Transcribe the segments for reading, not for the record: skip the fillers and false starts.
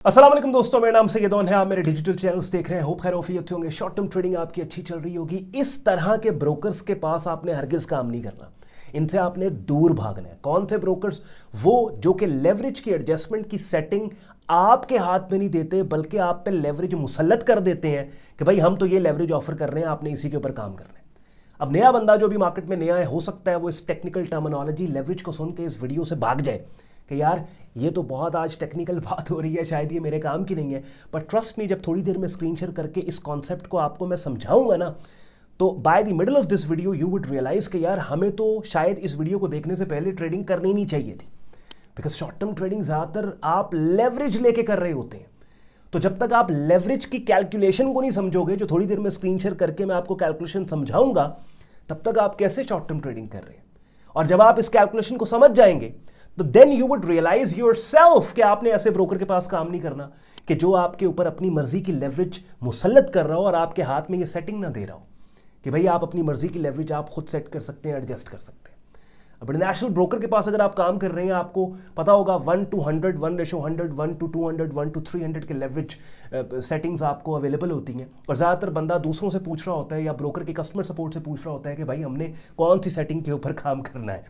अस्सलाम वालेकुम दोस्तों, मेरा नाम सैयदौन है। आप मेरे डिजिटल चैनल्स देख रहे हैं। होप खैर ऑफियत होंगे। शॉर्ट टर्म ट्रेडिंग आपकी अच्छी चल रही होगी। इस तरह के ब्रोकर्स के पास आपने हरगिज काम नहीं करना, इनसे आपने दूर भागना है। कौन से ब्रोकर्स? वो जो कि लेवरेज की एडजस्टमेंट की सेटिंग आपके हाथ में नहीं देते, बल्कि आप पे लेवरेज मुसल्लत कर देते हैं कि भाई हम तो ये लेवरेज ऑफर कर रहे हैं, आपने इसी के ऊपर काम करना है। अब नया बंदा जो भी मार्केट में नया है, हो सकता है वो इस टेक्निकल टर्मिनोलॉजी लेवरेज को सुन के इस वीडियो से भाग जाए कि यार ये तो बहुत आज टेक्निकल बात हो रही है, शायद ये मेरे काम की नहीं है। पर ट्रस्ट मी, जब थोड़ी देर में स्क्रीन शेयर करके इस कॉन्सेप्ट को आपको मैं समझाऊंगा ना, तो by the middle of this video you would realize कि यार हमें तो शायद इस वीडियो को देखने से पहले ट्रेडिंग करनी नहीं चाहिए थी। बिकॉज शॉर्ट टर्म ट्रेडिंग ज़्यादातर आप लेवरेज लेके कर रहे होते हैं। तो जब तक आप लेवरेज की कैलकुलेशन को नहीं समझोगे, जो थोड़ी देर में स्क्रीन शेयर करके मैं आपको कैलकुलेशन समझाऊंगा, तब तक आप कैसे शॉर्ट टर्म ट्रेडिंग कर रहे हैं। और जब आप इस कैलकुलेशन को समझ जाएंगे तो then you would realize yourself कि आपने ऐसे ब्रोकर के पास काम नहीं करना कि जो आपके ऊपर अपनी मर्जी की लेवरेज मुसल्लत कर रहा हो और आपके हाथ में ये सेटिंग ना दे रहा हो कि भाई आप अपनी मर्जी की लेवरेज आप खुद सेट कर सकते हैं, एडजस्ट कर सकते हैं। अब इंटरनेशनल ब्रोकर के पास अगर आप काम कर रहे हैं, आपको पता होगा 1:100, 1:100, 1:200, 1:300 के लेवरेज सेटिंग्स आपको अवेलेबल होती हैं। और ज़्यादातर बंदा दूसरों से पूछ रहा होता है या ब्रोकर के कस्टमर सपोर्ट से पूछ रहा होता है कि भाई हमने कौन सी सेटिंग के ऊपर काम करना है।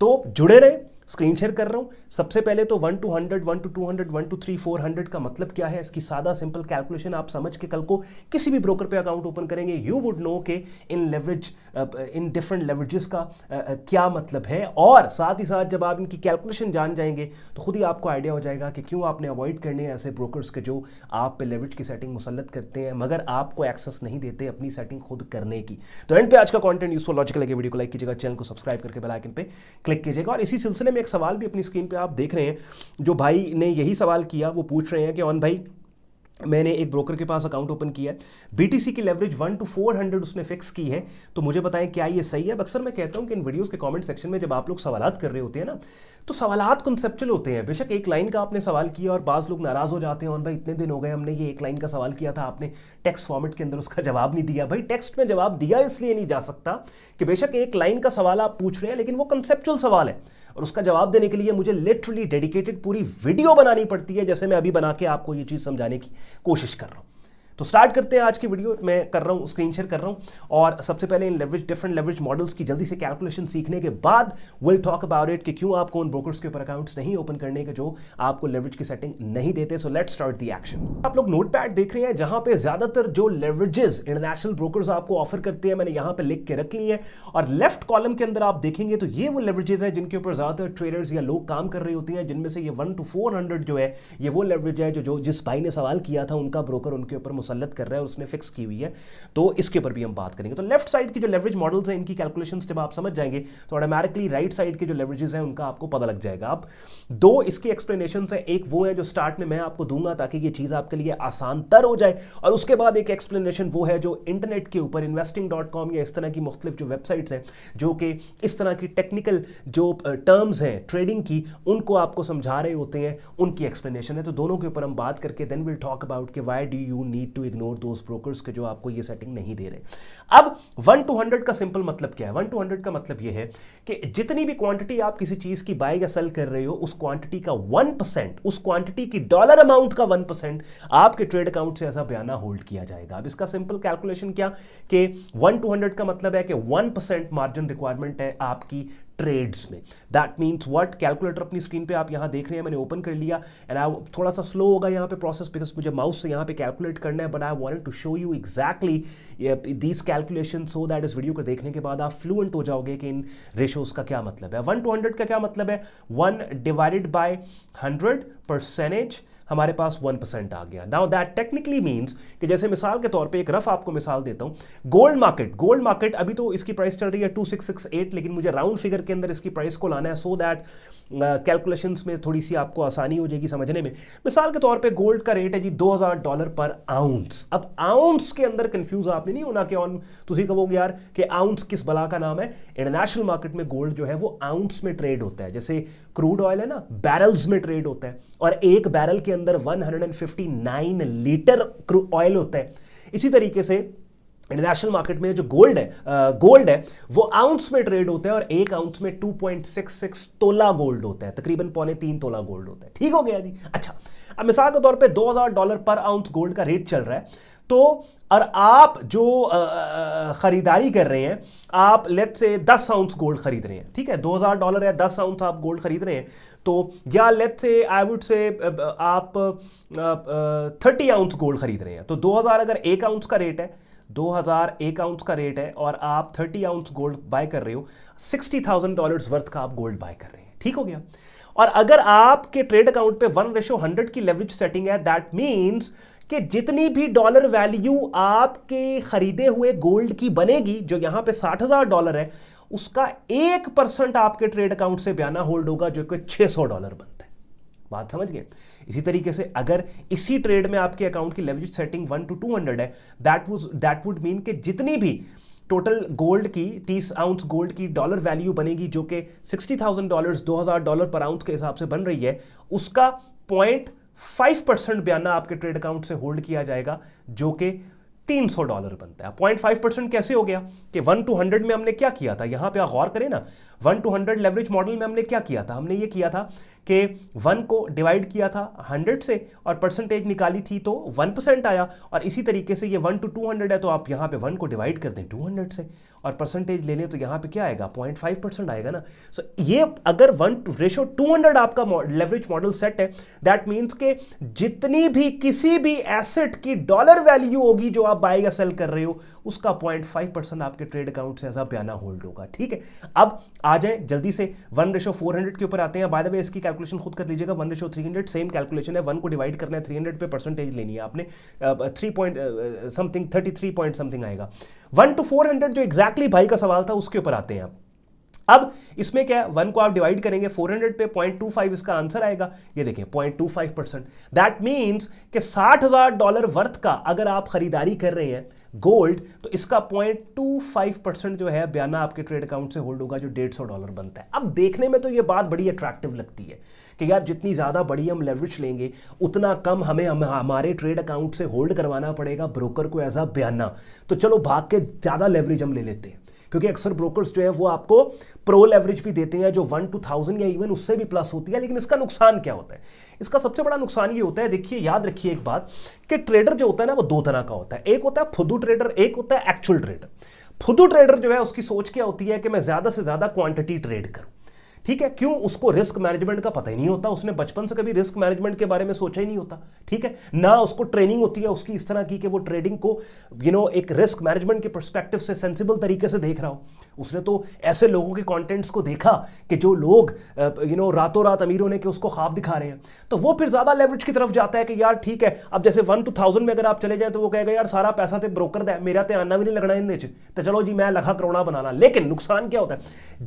तो जुड़े रहे, स्क्रीन शेयर कर रहा हूं। सबसे पहले तो 1:100, 1:200, 1:300, 400 का मतलब क्या है, इसकी सादा सिंपल कैलकुलेशन आप समझ के कल को किसी भी ब्रोकर पे अकाउंट ओपन करेंगे, यू वुड नो के इन डिफरेंट लेवरेजेस का क्या मतलब है। और साथ ही साथ जब आप इनकी कैलकुलेशन जान जाएंगे तो खुद ही आपको आइडिया हो जाएगा कि क्यों आपने अवॉइड करने हैं ऐसे ब्रोकर्स के जो आप पे लेवरेज की सेटिंग मुसल्लत करते हैं मगर आपको एक्सेस नहीं देते अपनी सेटिंग खुद करने की। तो एंड पे आज का कंटेंट यूजफुल लॉजिकल लगे, वीडियो को लाइक कीजिएगा, चैनल को सब्सक्राइब करके बेल आइकन पे क्लिक कीजिएगा। और इसी सिलसिले में एक सवाल भी अपनी स्क्रीन पे आप देख रहे हैं, जो भाई ने यही सवाल किया। वो पूछ रहे हैं कि ऑन भाई, मैंने एक ब्रोकर के पास अकाउंट ओपन किया है, बीटीसी की लेवरेज 1:400 उसने फिक्स की है, तो मुझे बताएं क्या ये सही है। अक्सर मैं कहता हूं कि इन वीडियोस के कमेंट सेक्शन में जब आप लोग सवालात कर रहे होते हैं ना, तो सवालात कॉन्सेप्चुअल होते हैं। बेशक एक लाइन का आपने सवाल किया और बाज़ लोग नाराज़ हो जाते हैं, और भाई इतने दिन हो गए हमने ये एक लाइन का सवाल किया था, आपने टेक्स्ट फॉर्मेट के अंदर उसका जवाब नहीं दिया। भाई टेक्स्ट में जवाब दिया इसलिए नहीं जा सकता कि बेशक एक लाइन का सवाल आप पूछ रहे हैं, लेकिन वो कंसेप्चुअल सवाल है और उसका जवाब देने के लिए मुझे लिटरली डेडिकेटेड पूरी वीडियो बनानी पड़ती है, जैसे मैं अभी बना के आपको ये चीज़ समझाने की कोशिश कर रहा हूँ। तो स्टार्ट करते हैं आज की वीडियो। मैं कर रहा हूँ, स्क्रीन शेयर कर रहा हूँ। और सबसे पहले इन डिफरेंट लेवरेज मॉडल्स की जल्दी से कैलकुलेशन सीखने के बाद विल टॉक अबाउट इट कि क्यों आपको उन ब्रोकर्स के ऊपर अकाउंट्स नहीं ओपन करने के जो आपको लेवरेज की सेटिंग नहीं देते। So let's start the action. आप लोग नोटपैड देख रहे हैं, जहां पे ज्यादातर जो लेवरेजेस इंटरनेशनल ब्रोकर्स आपको ऑफर करते हैं मैंने यहां पे लिख के रख ली है। और लेफ्ट कॉलम के अंदर आप देखेंगे तो ये वो लेवरेजेस है जिनके ऊपर ज्यादातर ट्रेडर्स या लोग काम कर रहे होते हैं, जिनमें से ये 1:400 जो है ये वो लेवरेज है जो जिस भाई ने सवाल किया था उनका ब्रोकर उनके ऊपर मुसल्लत कर रहा है, उसने फिक्स की हुई है। तो इसके ऊपर भी हम बात करेंगे। तो लेफ्ट साइड की जो लेवरेज मॉडल्स हैं, इनकी कैलकुलेशंस जब आप समझ जाएंगे तो ऑटोमेटिकली राइट साइड के जो लेवरेजेस हैं उनका आपको पता लग जाएगा। अब दो इसकी एक्सप्लेनेशंस हैं, एक वो है जो स्टार्ट में मैं आपको दूंगा ताकि ये चीज आपके लिए आसान तर हो जाए, और उसके बाद एक एक्सप्लेनेशन वो है जो इंटरनेट के ऊपर investing.com या इस तरह की मुख्तलिफ जो वेबसाइट्स हैं जो कि इस तरह की टेक्निकल जो टर्म्स हैं ट्रेडिंग की उनको आपको समझा रहे होते हैं, उनकी एक्सप्लेनेशन है। तो दोनों के ऊपर हम बात करके देन विल टॉक अबाउट कि why do you need to ignore those brokers के जो आपको ये सेटिंग नहीं दे रहे। अब 1:100 का सिंपल मतलब क्या है? 1:100 का मतलब ये है कि जितनी भी क्वांटिटी आप किसी चीज की बाय या सेल कर रहे हो, उस क्वांटिटी का 1%, उस क्वांटिटी की डॉलर अमाउंट का 1% आपके ट्रेड अकाउंट से ऐसा बयाना होल्ड किया जाएगा। अब इसका सिंपल कैलकुलेशन क्या कि 1:100 का मतलब है कि 1% मार्जिन रिक्वायरमेंट है आपकी ट्रेड्स में। दैट मीन्स व्हाट, कैलकुलेटर अपनी स्क्रीन पे आप यहां देख रहे हैं, मैंने ओपन कर लिया। एंड आई थोड़ा सा स्लो होगा यहां पे प्रोसेस बिकॉज मुझे माउस से यहां पे कैलकुलेट करना है, but I wanted to show you exactly these calculation so that इस वीडियो को देखने के बाद आप फ्लुएंट हो जाओगे कि इन रेशोज का क्या मतलब है। 1:100 का क्या मतलब है? 1 डिवाइडेड बाय 100 परसेंटेज, हमारे पास 1% आ गया। नाउ दैट टेक्निकली मीन्स कि जैसे मिसाल के तौर पे एक रफ आपको मिसाल देता हूं, गोल्ड मार्केट अभी तो इसकी प्राइस चल रही है 2668, लेकिन मुझे राउंड फिगर के अंदर इसकी प्राइस को लाना है सो दैट कैलकुलेशंस में थोड़ी सी आपको आसानी हो जाएगी समझने में। मिसाल के तौर पे गोल्ड का रेट है जी $2000 पर आउंस। अब आउंस के अंदर कंफ्यूज आपने नहीं होना कि तुसी कहोगे यार कि आउंस किस बला का नाम है। इंटरनेशनल मार्केट में गोल्ड जो है वो आउंस में ट्रेड होता है, जैसे क्रूड ऑयल है ना, बैरल्स में ट्रेड होता है, और एक बैरल के अंदर 159 लीटर ऑयल होता है। इसी तरीके से इंटरनेशनल मार्केट में जो गोल्ड है वो आउंस में ट्रेड होता है, और एक आउंस में 2.66 तोला गोल्ड होता है, तकरीबन 3.25 तोला गोल्ड होता है। ठीक हो गया जी। अच्छा, अब मिसाल के तौर पे $2000 पर आउंस गोल्ड का रेट चल रहा है, तो और आप जो खरीदारी कर रहे हैं, आप लेट्स से 10 आउंस गोल्ड खरीद रहे हैं, ठीक है, $2000 या 10 आउंस आप गोल्ड खरीद रहे हैं, तो या let's say I would say आप 30 आउंस गोल्ड खरीद रहे हैं, तो 2000 अगर 1 आउंस का रेट है, 2000 1 आउंस का रेट है और आप 30 आउंस गोल्ड बाय कर रहे हो, $60,000 वर्थ का आप गोल्ड बाय कर रहे हैं, ठीक हो गया। और अगर आपके ट्रेड अकाउंट पे 1:100 की लेवरेज सेटिंग है, दैट मींस कि जितनी भी डॉलर वैल्यू आपके खरीदे हुए गोल्ड की बनेगी, जो यहां पे $60,000 है, उसका 1% आपके ट्रेड अकाउंट से बयाना होल्ड होगा, जो कि $600 बनता है। बात समझ गए। इसी तरीके से अगर इसी ट्रेड में आपके अकाउंट की लेवरेज सेटिंग 1 to 200 है, दैट वुड मीन कि जितनी भी टोटल गोल्ड की 30 आउंस गोल्ड की डॉलर वैल्यू बनेगी, जो कि $60,000 $2000 पर आउंस के हिसाब से बन रही है, उसका 0.5% बयाना आपके ट्रेड अकाउंट से होल्ड किया जाएगा, जो कि $300 बनता है। 0.5% कैसे हो गया कि 1 to 100 में हमने क्या किया था, यहां पे आप गौर करें ना, 1 to 100 लेवरेज मॉडल में हमने क्या किया था, हमने ये किया था कि 1 को डिवाइड किया था 100 से और परसेंटेज निकाली थी तो 1% आया, और इसी तरीके से ये 1 to 200 है, तो आप यहां पे 1 को डिवाइड कर दें 200 से और परसेंटेज ले लें, तो यहां पे क्या आएगा, 0.5% आएगा ना। सो ये अगर 1:200 आपका लेवरेज मॉडल सेट है, दैट मीन्स के जितनी भी किसी भी एसेट की डॉलर वैल्यू होगी जो आप बाय या सेल कर रहे हो, उसका 0.5% आपके ट्रेड अकाउंट से ऐसा बयाना होल्ड होगा, ठीक है। अब आ जाए जल्दी से 1:400 के ऊपर आते हैं। बाय द वे इसकी कैलकुलेशन खुद कर लीजिएगा, 1:300 सेम कैलकुलेशन है, 1 को डिवाइड करना है 300 पे, परसेंटेज लेनी है आपने, 3 पॉइंट समथिंग 33 पॉइंट समथिंग आएगा। 1 to 400 जो एग्जैक्टली भाई का सवाल था, उसके ऊपर आते हैं आप। अब इसमें क्या है, 1 को आप डिवाइड करेंगे 400 पे, 0.25 इसका आंसर आएगा, ये देखें 0.25%। दैट मीन्स कि $60,000 वर्थ का अगर आप खरीदारी कर रहे हैं गोल्ड, तो इसका 0.25% जो है बयाना आपके ट्रेड अकाउंट से होल्ड होगा, जो $150 बनता है। अब देखने में तो ये बात बड़ी अट्रैक्टिव लगती है कि यार जितनी ज़्यादा बड़ी हम लेवरेज लेंगे, उतना कम हमें हमारे ट्रेड अकाउंट से होल्ड करवाना पड़ेगा ब्रोकर को एज अ बयाना, तो चलो भाग के ज़्यादा लेवरेज हम ले लेते हैं, क्योंकि अक्सर ब्रोकर्स जो है वो आपको प्रो लेवरेज भी देते हैं, जो 1 to 1000 या इवन उससे भी प्लस होती है। लेकिन इसका नुकसान क्या होता है, इसका सबसे बड़ा नुकसान ये होता है, देखिए याद रखिए एक बात, कि ट्रेडर जो होता है ना, वो 2 तरह का होता है। एक होता है फुद्दू ट्रेडर, एक होता है एक्चुअल ट्रेडर। फुद्दू ट्रेडर जो है उसकी सोच क्या होती है कि मैं ज़्यादा से ज़्यादा क्वांटिटी ट्रेड करूँ, ठीक है। क्यों? उसको रिस्क मैनेजमेंट का पता ही नहीं होता, उसने बचपन से कभी रिस्क मैनेजमेंट के बारे में सोचा ही नहीं होता, ठीक है ना। उसको ट्रेनिंग होती है उसकी इस तरह की कि वो ट्रेडिंग को एक रिस्क मैनेजमेंट के पर्सपेक्टिव से सेंसिबल तरीके से देख रहा हो। उसने तो ऐसे लोगों के कंटेंट्स को देखा कि जो लोग रातों रात अमीर होने के उसको ख्वाब दिखा रहे हैं, तो वो फिर ज्यादा लेवरेज की तरफ जाता है कि यार ठीक है, अब जैसे 1 to 1000 में अगर आप चले जाए, तो वो कहेगा यार सारा पैसा तो ब्रोकर दा, मेरा तो आना भी नहीं लगना इनने च, तो चलो जी मैं लखा करोड़ा बनाना। लेकिन नुकसान क्या होता है,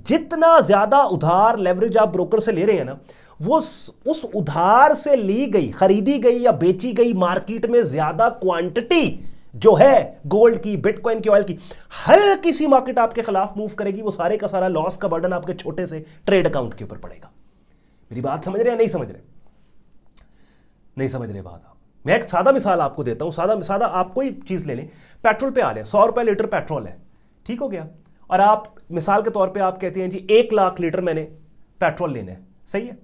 जितना ज्यादा उधार लेवरेज आप ब्रोकर से ले रहे हैं ना, वो उस उधार से ली गई, खरीदी गई या बेची गई मार्केट में ज्यादा क्वांटिटी जो है गोल्ड की, बिटकॉइन की, ऑयल की, हल्की सी मार्केट आपके खिलाफ मूव करेगी, वो सारे का सारा लॉस का बर्डन आपके छोटे से ट्रेड अकाउंट के ऊपर पड़ेगा। मेरी बात समझ रहे हैं? नहीं समझ रहे? नहीं समझ रहे बात आप? मैं एक सादा मिसाल आपको देता हूं, सादा आप कोई चीज ले लें, पेट्रोल पे आ रहे, 100 रुपए लीटर पेट्रोल है, ठीक हो गया, और आप मिसाल के तौर पे आप कहते हैं जी 1 लाख लीटर मैंने पेट्रोल लेना है, सही है।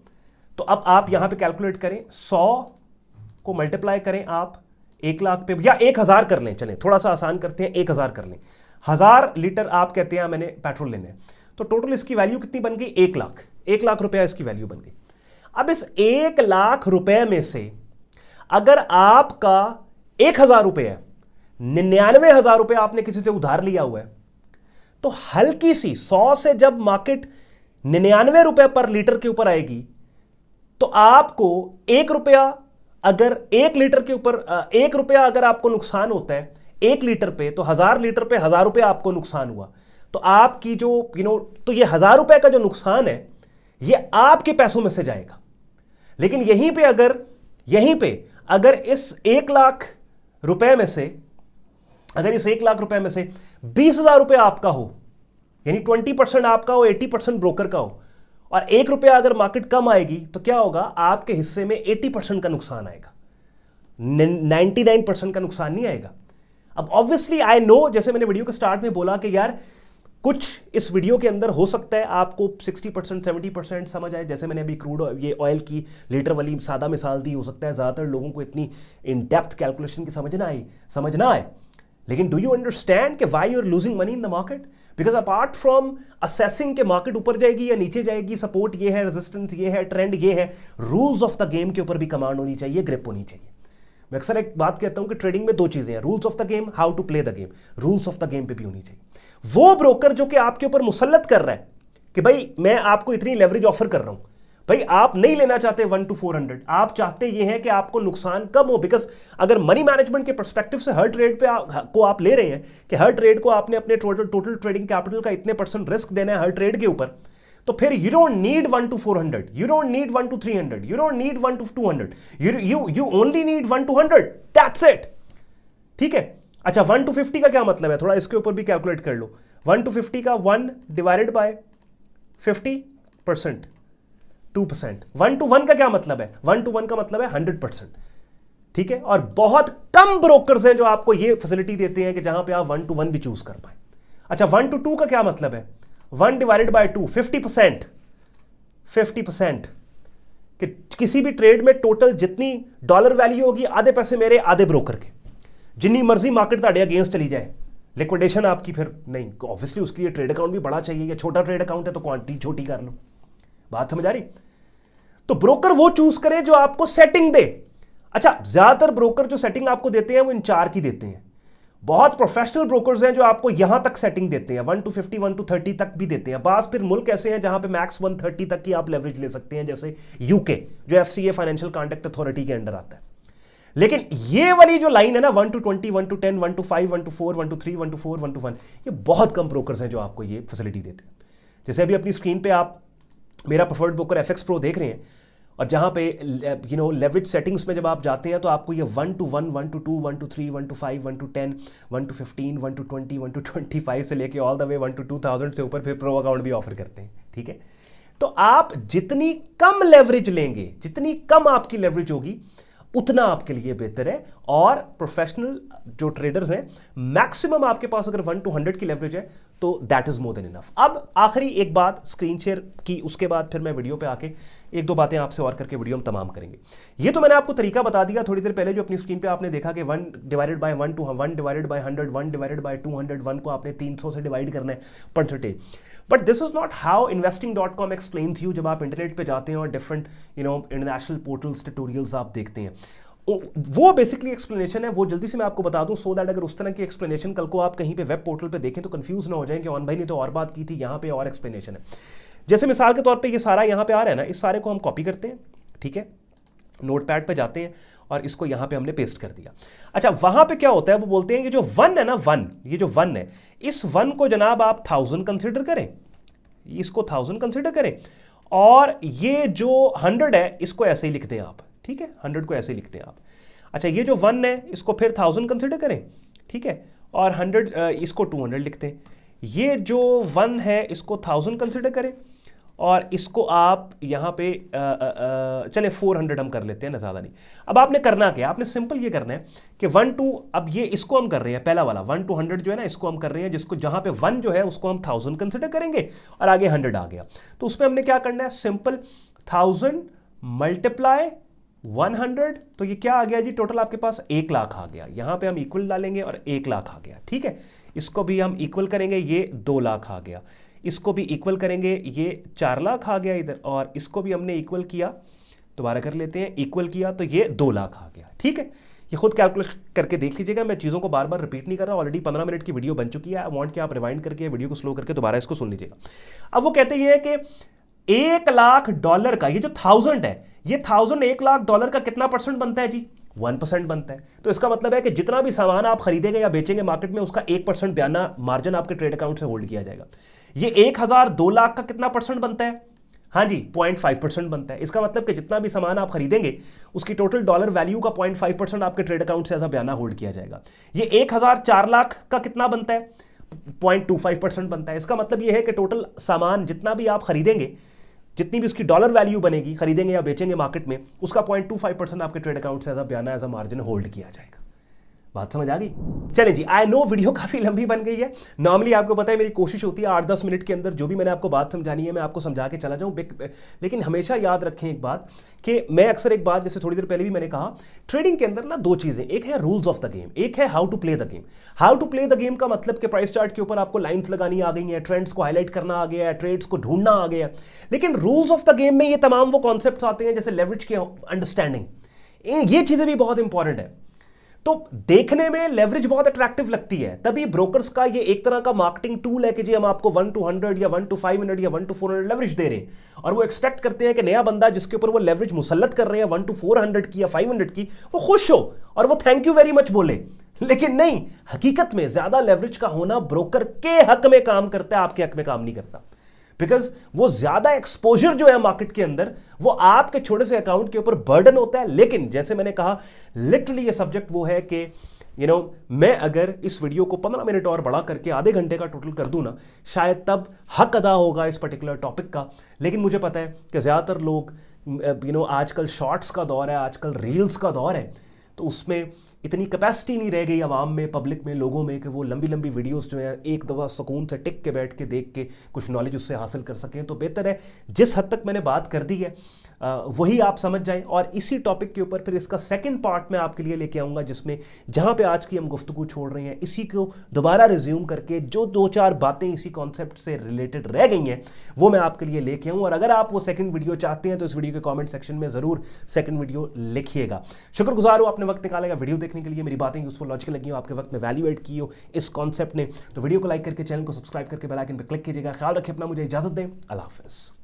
तो अब आप यहां पे कैलकुलेट करें, 100 को मल्टीप्लाई करें आप 1 लाख पे, या 1000 कर लें, चलें थोड़ा सा आसान करते हैं, 1000 कर लें, 1000 लीटर आप कहते हैं मैंने पेट्रोल लेना है, तो टोटल इसकी वैल्यू कितनी बन गई, 1 लाख रुपया इसकी वैल्यू बन गई। अब इस 1 लाख रुपए में से अगर आपका 1000 रुपए है, 99,000 रुपए आपने किसी से उधार लिया हुआ है, तो हल्की सी 100 से जब मार्केट 99 रुपए पर लीटर के ऊपर आएगी, तो आपको 1 रुपया, अगर 1 लीटर के ऊपर 1 रुपया अगर आपको नुकसान होता है 1 लीटर पे, तो 1000 लीटर पे 1000 रुपया आपको नुकसान हुआ, तो आपकी जो तो ये 1000 रुपए का जो नुकसान है ये आपके पैसों में से जाएगा। लेकिन यहीं पे अगर इस 1 लाख रुपए में से, अगर इस 1 लाख रुपए में से 20,000 रुपए आपका हो, यानी 20% आपका हो, 80% ब्रोकर का हो, और 1 रुपया अगर मार्केट कम आएगी, तो क्या होगा, आपके हिस्से में 80% का नुकसान आएगा, 99% का नुकसान नहीं आएगा। अब ऑब्वियसली आई नो, जैसे मैंने वीडियो के स्टार्ट में बोला कि यार कुछ इस वीडियो के अंदर हो सकता है आपको 60% 70% समझ आए, जैसे मैंने अभी क्रूड ये ऑयल की लीटर वाली सादा मिसाल दी, हो सकता है ज़्यादातर लोगों को इतनी इन डेप्थ कैलकुलेशन की समझ ना आए। लेकिन डू यू अंडरस्टैंड कि why you are losing money in the market? Because apart from assessing के मार्केट ऊपर जाएगी या नीचे जाएगी, सपोर्ट ये है, रेजिस्टेंस ये है, ट्रेंड ये है, रूल्स ऑफ द गेम के ऊपर भी कमांड होनी चाहिए, ग्रिप होनी चाहिए। मैं अक्सर एक बात कहता हूं कि ट्रेडिंग में दो चीजें हैं, rules of the game, how to play the game. Rules of the game पे भी होनी चाहिए। वो ब्रोकर जो कि आपके ऊपर मुसल्लत कर रहा है कि भाई मैं आपको इतनी लेवरेज ऑफर कर रहा हूं, भाई आप नहीं लेना चाहते 1 to 400, आप चाहते ये है कि आपको नुकसान कम हो। बिकॉज अगर मनी मैनेजमेंट के पर्सपेक्टिव से हर ट्रेड पे को आप ले रहे हैं कि हर ट्रेड को आपने अपने टोटल ट्रेडिंग कैपिटल का इतने % रिस्क देना है हर ट्रेड के ऊपर, तो फिर you don't need 1 to 400, you don't need 1 to 300, you don't need 1 to 200, you only need 1 to 100, that's it. ठीक है। अच्छा, 1 to 50 का क्या मतलब है, थोड़ा इसके ऊपर भी कैलकुलेट कर लो। 1 to 50 का 1 डिवाइडेड बाय 50%, 2%। 1 to 1 का क्या मतलब है? 1 to 1 का मतलब है 100%। ठीक है। और बहुत कम ब्रोकर्स हैं जो आपको ये फैसिलिटी देते हैं कि जहां पे आप 1 to 1 भी चूज कर पाए। अच्छा, 1 to 2 का क्या मतलब है? 1 डिवाइडेड बाय 2, 50%। 50% कि किसी भी ट्रेड में टोटल जितनी डॉलर वैल्यू होगी, आधे पैसे मेरे, आधे ब्रोकर के। जिन्नी मर्जी मार्केट ताड़े अगेंस्ट चली जाए, लिक्विडेशन आपकी फिर नहीं। ऑब्वियसली उसके लिए ट्रेड अकाउंट भी बड़ा चाहिए, या छोटा ट्रेड अकाउंट है तो क्वांटिटी छोटी कर लो। बात समझ आ रही? तो ब्रोकर वो चूज करे जो आपको सेटिंग दे। अच्छा, ज्यादातर ब्रोकर जो सेटिंग आपको देते हैं वो इन 4 की देते हैं। बहुत प्रोफेशनल ब्रोकर्स हैं जो आपको यहां तक सेटिंग देते हैं, 1 to 50, 1 to 30 तक भी देते हैं। बास फिर मुल्क ऐसे हैं जहां पे मैक्स 130 तक की आप लेवरेज ले सकते हैं, जैसे यूके जो एफसीए फाइनेंशियल कॉन्ट्रैक्ट अथॉरिटी के अंडर आता है। लेकिन ये वाली जो लाइन है ना, 1 to 20, 1 to 10, 1 to 5, 1 to 4, 1 to 3, 1 to 4, 1 to 1, ये बहुत कम ब्रोकर्स हैं जो आपको ये फैसिलिटी देते हैं। जैसे अभी अपनी स्क्रीन पे आप मेरा प्रेफर्ड ब्रोकर एफएक्स प्रो देख रहे हैं, और जहां पे लेवरेज सेटिंग्स में जब आप जाते हैं तो आपको ये 1 to 1, 1 to 2, 1 to 3, 1 to 5, 1 to 10, 1 to 15, 1 to 20, 1 to 25 से लेके ऑल द वे 1 to 2000 से ऊपर फिर प्रो अकाउंट भी ऑफर करते हैं। ठीक है। तो आप जितनी कम लेवरेज लेंगे, जितनी कम आपकी लेवरेज होगी, उतना आपके लिए बेहतर है। और प्रोफेशनल जो ट्रेडर्स हैं, मैक्सिमम आपके पास अगर 1 to 100 की लेवरेज है तो that is more than enough. अब आखिरी एक बात स्क्रीन शेयर की, उसके बाद फिर मैं वीडियो पे आके एक दो बातें आपसे और करके वीडियो हम तमाम करेंगे। ये तो मैंने आपको तरीका बता दिया थोड़ी देर पहले, जो अपनी स्क्रीन पे आपने देखा कि 1 divided by 1 to 1 divided by 100, 1 divided by 200, 1 को आपने 300 से डिवाइड करना है percentage. But this is not how investing.com explains you. जब आप इंटरनेट पे जाते हैं और डिफरेंट इंटरनेशनल पोर्टल्स, ट्यूटोरियल्स आप देखते हैं, वो बेसिकली एक्सप्लेनेशन है। वो जल्दी से मैं आपको बता दूं, सो दैट अगर उस तरह की एक्सप्लेनेशन कल को आप कहीं पे वेब पोर्टल पे देखें तो कंफ्यूज ना हो जाए कि ऑन भाई ने तो और बात की थी, यहाँ पे और एक्सप्लेनेशन है। जैसे मिसाल के तौर पे ये सारा यहाँ पे आ रहा है ना, इस सारे को हम कॉपी करते हैं। ठीक है। नोटपैड पे जाते हैं और इसको यहाँ पे हमने पेस्ट कर दिया। अच्छा, वहां पे क्या होता है, वो बोलते हैं कि जो 1 है ना, 1, ये जो 1 है, इस 1 को जनाब आप 1000 कंसिडर करें, इसको 1000 कंसिडर करें, और ये जो 100 है इसको ऐसे ही लिख दें आप। ठीक है, 100 को ऐसे ही लिखते हैं आप। अच्छा, ये जो 1 है इसको फिर 1000 कंसिडर करें। ठीक है, और 100 इसको 200 लिखते हैं। ये जो 1 है इसको 1000 कंसिडर करें, और इसको आप यहाँ पे चले 400 हम कर लेते हैं ना, ज़्यादा नहीं। अब आपने करना क्या, आपने सिंपल ये करना है कि 1 to, अब ये इसको हम कर रहे हैं, पहला वाला 1 to 100 जो है ना, इसको हम कर रहे हैं, जिसको जहाँ पे 1 जो है उसको हम 1000 कंसिडर करेंगे, और आगे 100 आ गया। तो उसमें हमने क्या करना है, सिंपल 1000 मल्टीप्लाई 100, तो ये क्या आ गया जी, टोटल आपके पास 1 लाख आ गया। यहाँ पे हम इक्वल डालेंगे और 1 लाख आ गया। ठीक है, इसको भी हम इक्वल करेंगे, ये 2 लाख आ गया। इसको भी इक्वल करेंगे, ये 4 लाख आ गया इधर, और इसको भी हमने इक्वल किया, दोबारा कर लेते हैं, इक्वल किया तो ये 2 लाख आ गया। ठीक है, ये खुद कैलकुलेट करके देख लीजिएगा, मैं चीज़ों को बार बार रिपीट नहीं कर रहा, ऑलरेडी 15 मिनट की वीडियो बन चुकी है। आई वांट कि आप रिवाइंड करके वीडियो को स्लो करके दोबारा इसको सुन लीजिएगा। अब वो कहते हैं कि $1 लाख का ये जो 1000 है, ये 1000 $1 लाख का कितना % बनता है जी, 1% बनता है। तो इसका मतलब है कि जितना भी सामान आप खरीदेंगे या बेचेंगे मार्केट में, उसका 1% बयाना मार्जिन आपके ट्रेड अकाउंट से होल्ड किया जाएगा। ये 1000 2 लाख का कितना % बनता है, हाँ जी 0.5% बनता है। इसका मतलब कि जितना भी सामान आप खरीदेंगे उसकी टोटल डॉलर वैल्यू का 0.5% आपके ट्रेड अकाउंट से ऐसा बयाना होल्ड किया जाएगा। ये 1000 4 लाख का कितना बनता है, 0.25% बनता है। इसका मतलब ये है कि टोटल सामान जितना भी आप खरीदेंगे, जितनी भी उसकी डॉलर वैल्यू बनेगी, खरीदेंगे या बेचेंगे मार्केट में, उसका 0.25% आपके ट्रेड अकाउंट से एज अ बयाना, एज अ मार्जिन होल्ड किया जाएगा। बात समझ आ गई? चलें जी, आई नो वीडियो काफ़ी लंबी बन गई है। नॉर्मली आपको पता है मेरी कोशिश होती है 8-10 मिनट के अंदर जो भी मैंने आपको बात समझानी है मैं आपको समझा के चला जाऊं। लेकिन हमेशा याद रखें एक बात कि मैं अक्सर एक बात, जैसे थोड़ी देर पहले भी मैंने कहा, ट्रेडिंग के अंदर ना दो चीज़ें, एक है रूल्स ऑफ द गेम, एक है how to play the game. How to play the game का मतलब कि प्राइस चार्ट के ऊपर आपको लाइन्स लगानी आ गई हैं, ट्रेंड्स को हाईलाइट करना आ गया है, ट्रेड्स को ढूंढना आ गया है। लेकिन रूल्स ऑफ द गेम में ये तमाम वो कॉन्सेप्ट्स आते हैं जैसे लेवरेज की अंडरस्टैंडिंग, ये चीज़ें भी बहुत इंपॉर्टेंट है। तो देखने में लेवरेज बहुत अट्रैक्टिव लगती है, तभी ब्रोकर्स का ये एक तरह का मार्केटिंग टूल है कि जी हम आपको 1 to 100 या 1 to 500 या 1 to 400 लेवरेज दे रहे हैं, और वो एक्सपेक्ट करते हैं कि नया बंदा जिसके ऊपर वो लेवरेज मुसल्लत कर रहे हैं 1 to 400 की या 500 की, वो खुश हो और वो थैंक यू वेरी मच बोले। लेकिन नहीं, हकीकत में ज्यादा लेवरेज का होना ब्रोकर के हक में काम करता है, आपके हक में काम नहीं करता। बिकॉज वो ज्यादा एक्सपोजर जो है मार्केट के अंदर वो आपके छोटे से अकाउंट के ऊपर बर्डन होता है। लेकिन जैसे मैंने कहा, लिटरली ये सब्जेक्ट वो है कि मैं अगर इस वीडियो को 15 मिनट और बड़ा करके आधे घंटे का टोटल कर दूं ना, शायद तब हक अदा होगा इस पर्टिकुलर टॉपिक का। लेकिन मुझे पता है कि ज्यादातर लोग आजकल शॉर्ट्स का दौर है, आजकल रील्स का दौर है, तो उसमें इतनी कैपेसिटी नहीं रह गई आवाम में, पब्लिक में, लोगों में कि वो लंबी लंबी वीडियोस जो है एक दफ़ा सुकून से टिक के बैठ के देख के कुछ नॉलेज उससे हासिल कर सकें। तो बेहतर है जिस हद तक मैंने बात कर दी है वही आप समझ जाएं। और इसी टॉपिक के ऊपर फिर इसका सेकंड पार्ट मैं आपके लिए लेके आऊँगा, जिसमें जहाँ पे आज की हम गुफ्तगू छोड़ रहे हैं इसी को दोबारा रिज्यूम करके जो 2-4 बातें इसी कॉन्सेप्ट से रिलेटेड रह गई हैं वो मैं आपके लिए लेके आऊँ। और अगर आप वो सेकंड वीडियो चाहते हैं तो इस वीडियो के कॉमेंट सेक्शन में ज़रूर सेकंड वीडियो लिखिएगा। शुक्रगुजार हो आपने वक्त निकालेगा वीडियो देखने के लिए, मेरी बातें यूजफुल लॉजिकल लगी हो, आपके वक्त में वैल्यू एड की हो इस कॉन्सेप्ट ने, तो वीडियो को लाइक करके चैनल को सब्सक्राइब करके बेल आइकन पर क्लिक कीजिएगा। ख्याल रखें अपना, मुझे इजाजत दें, अल्लाह हाफिज़।